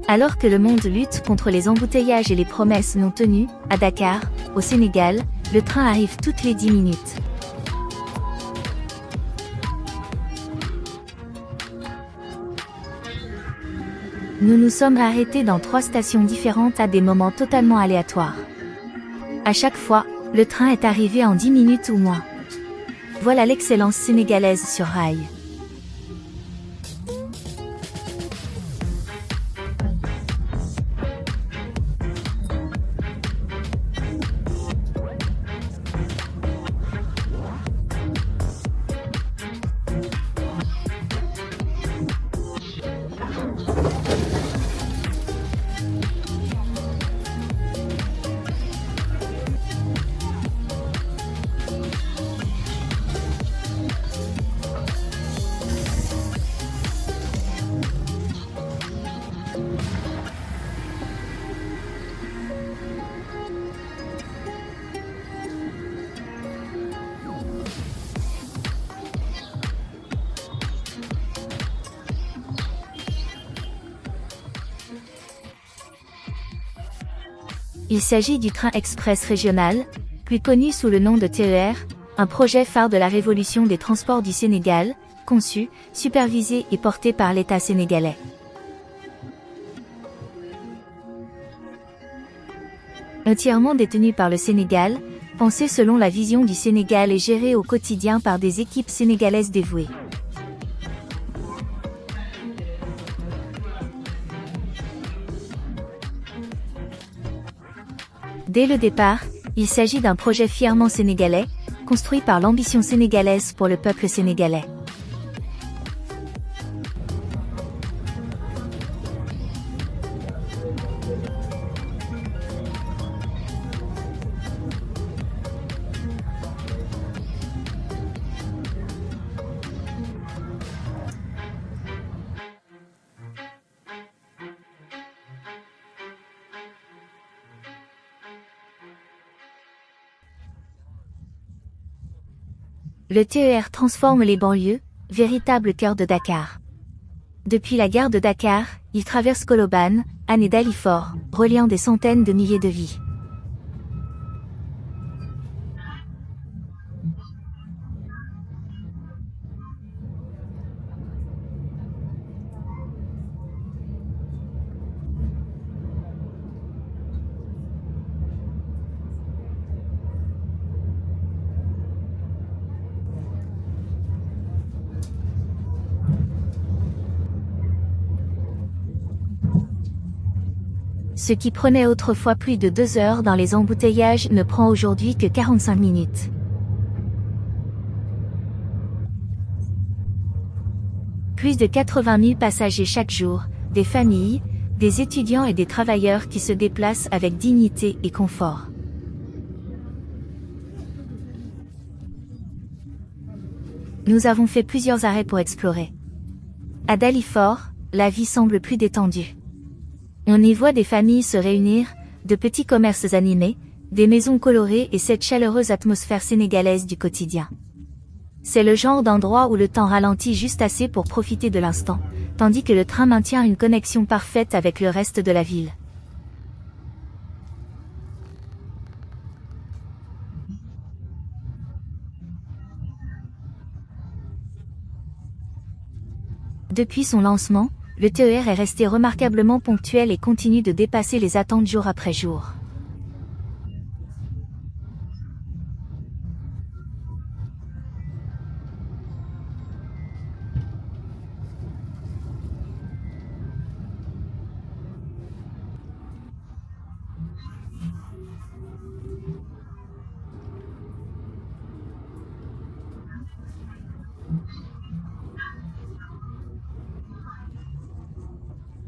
Alors que le monde lutte contre les embouteillages et les promesses non tenues, à Dakar, au Sénégal, le train arrive toutes les 10 minutes. Nous nous sommes arrêtés dans 3 stations différentes à des moments totalement aléatoires. À chaque fois, le train est arrivé en 10 minutes ou moins. Voilà l'excellence sénégalaise sur rail. Il s'agit du train express régional, plus connu sous le nom de TER, un projet phare de la révolution des transports du Sénégal, conçu, supervisé et porté par l'État sénégalais. Entièrement détenu par le Sénégal, pensé selon la vision du Sénégal et géré au quotidien par des équipes sénégalaises dévouées. Dès le départ, il s'agit d'un projet fièrement sénégalais, construit par l'ambition sénégalaise pour le peuple sénégalais. Le TER transforme les banlieues, véritable cœur de Dakar. Depuis la gare de Dakar, il traverse Colobane, Hann et Dalifort, reliant des centaines de milliers de vies. Ce qui prenait autrefois plus de 2 heures dans les embouteillages ne prend aujourd'hui que 45 minutes. Plus de 80 000 passagers chaque jour, des familles, des étudiants et des travailleurs qui se déplacent avec dignité et confort. Nous avons fait plusieurs arrêts pour explorer. À Dalifort, la vie semble plus détendue. On y voit des familles se réunir, de petits commerces animés, des maisons colorées et cette chaleureuse atmosphère sénégalaise du quotidien. C'est le genre d'endroit où le temps ralentit juste assez pour profiter de l'instant, tandis que le train maintient une connexion parfaite avec le reste de la ville. Depuis son lancement, le TER est resté remarquablement ponctuel et continue de dépasser les attentes jour après jour.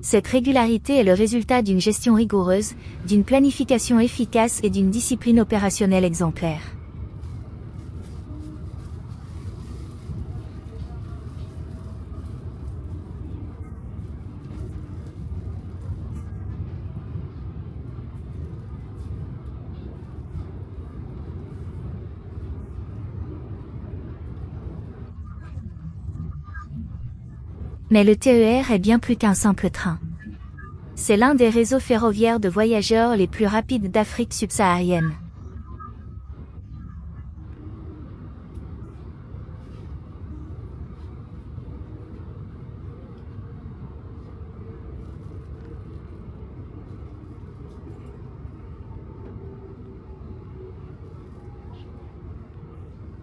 Cette régularité est le résultat d'une gestion rigoureuse, d'une planification efficace et d'une discipline opérationnelle exemplaire. Mais le TER est bien plus qu'un simple train. C'est l'un des réseaux ferroviaires de voyageurs les plus rapides d'Afrique subsaharienne.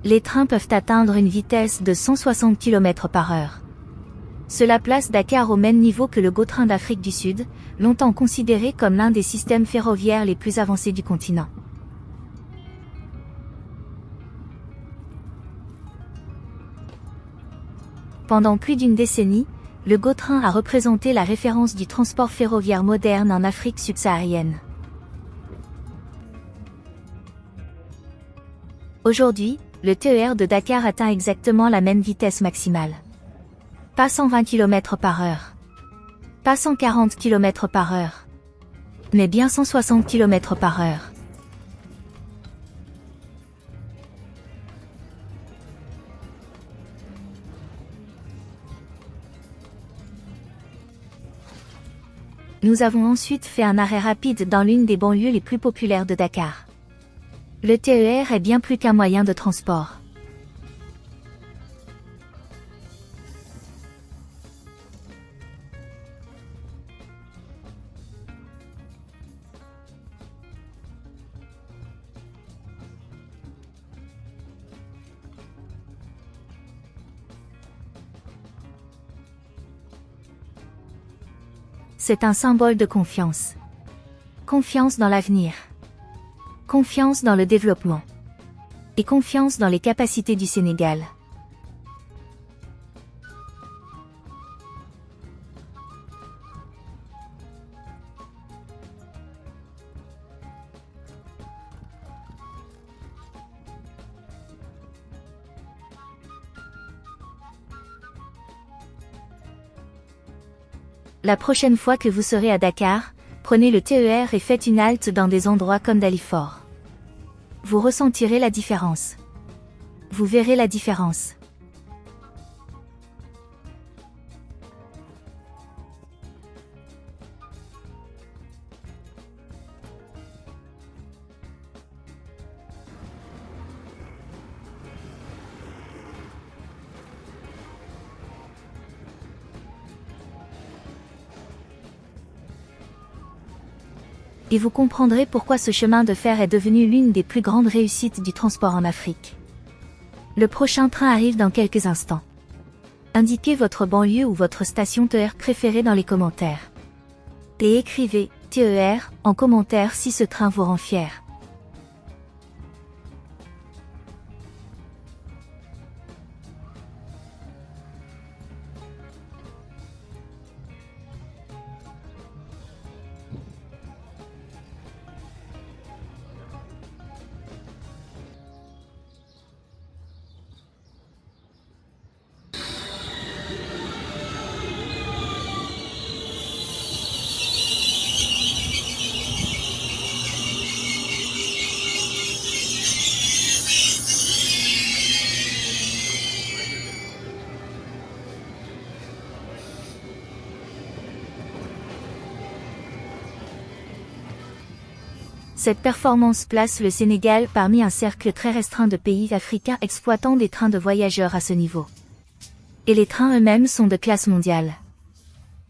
Les trains peuvent atteindre une vitesse de 160 km/h. Cela place Dakar au même niveau que le GO-Train d'Afrique du Sud, longtemps considéré comme l'un des systèmes ferroviaires les plus avancés du continent. Pendant plus d'une décennie, le GO-Train a représenté la référence du transport ferroviaire moderne en Afrique subsaharienne. Aujourd'hui, le TER de Dakar atteint exactement la même vitesse maximale. Pas 120 km/h. Pas 140 km/h. Mais bien 160 km/h. Nous avons ensuite fait un arrêt rapide dans l'une des banlieues les plus populaires de Dakar. Le TER est bien plus qu'un moyen de transport. C'est un symbole de confiance. Confiance dans l'avenir. Confiance dans le développement. Et confiance dans les capacités du Sénégal. La prochaine fois que vous serez à Dakar, prenez le TER et faites une halte dans des endroits comme Dalifort. Vous ressentirez la différence. Vous verrez la différence. Et vous comprendrez pourquoi ce chemin de fer est devenu l'une des plus grandes réussites du transport en Afrique. Le prochain train arrive dans quelques instants. Indiquez votre banlieue ou votre station TER préférée dans les commentaires. Et écrivez « TER » en commentaire si ce train vous rend fier. Cette performance place le Sénégal parmi un cercle très restreint de pays africains exploitant des trains de voyageurs à ce niveau. Et les trains eux-mêmes sont de classe mondiale.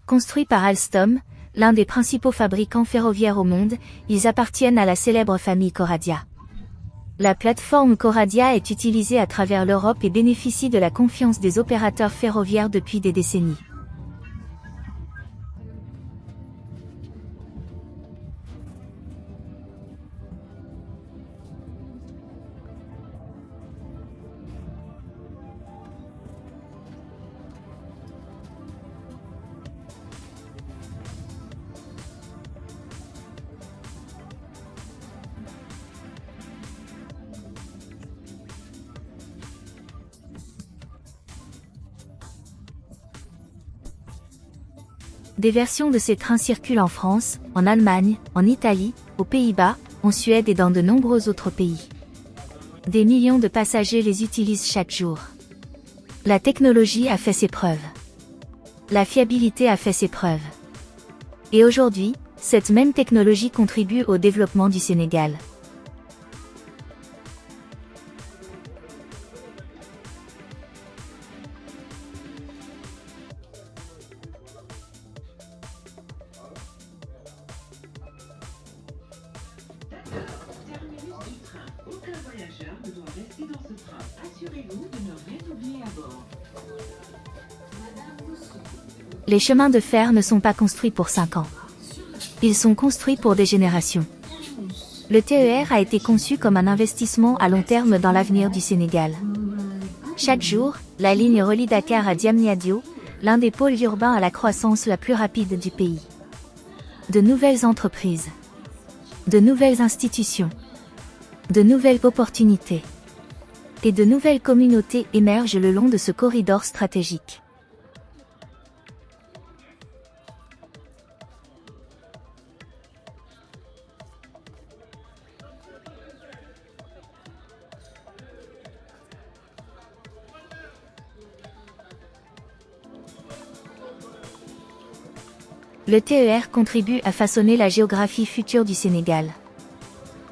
Construits par Alstom, l'un des principaux fabricants ferroviaires au monde, ils appartiennent à la célèbre famille Coradia. La plateforme Coradia est utilisée à travers l'Europe et bénéficie de la confiance des opérateurs ferroviaires depuis des décennies. Des versions de ces trains circulent en France, en Allemagne, en Italie, aux Pays-Bas, en Suède et dans de nombreux autres pays. Des millions de passagers les utilisent chaque jour. La technologie a fait ses preuves. La fiabilité a fait ses preuves. Et aujourd'hui, cette même technologie contribue au développement du Sénégal. Terminus du train. Aucun voyageur ne doit rester dans ce train. Assurez-vous de ne rien oublier à bord. Les chemins de fer ne sont pas construits pour 5 ans. Ils sont construits pour des générations. Le TER a été conçu comme un investissement à long terme dans l'avenir du Sénégal. Chaque jour, la ligne relie Dakar à Diamniadio, l'un des pôles urbains à la croissance la plus rapide du pays. De nouvelles entreprises, de nouvelles institutions, de nouvelles opportunités et de nouvelles communautés émergent le long de ce corridor stratégique. Le TER contribue à façonner la géographie future du Sénégal.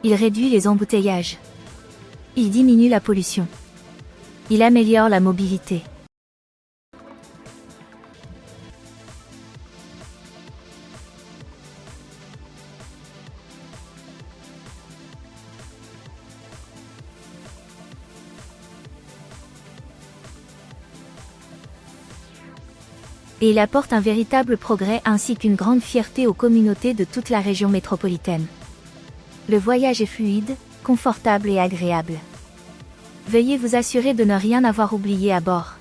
Il réduit les embouteillages. Il diminue la pollution. Il améliore la mobilité. Et il apporte un véritable progrès ainsi qu'une grande fierté aux communautés de toute la région métropolitaine. Le voyage est fluide, confortable et agréable. Veuillez vous assurer de ne rien avoir oublié à bord.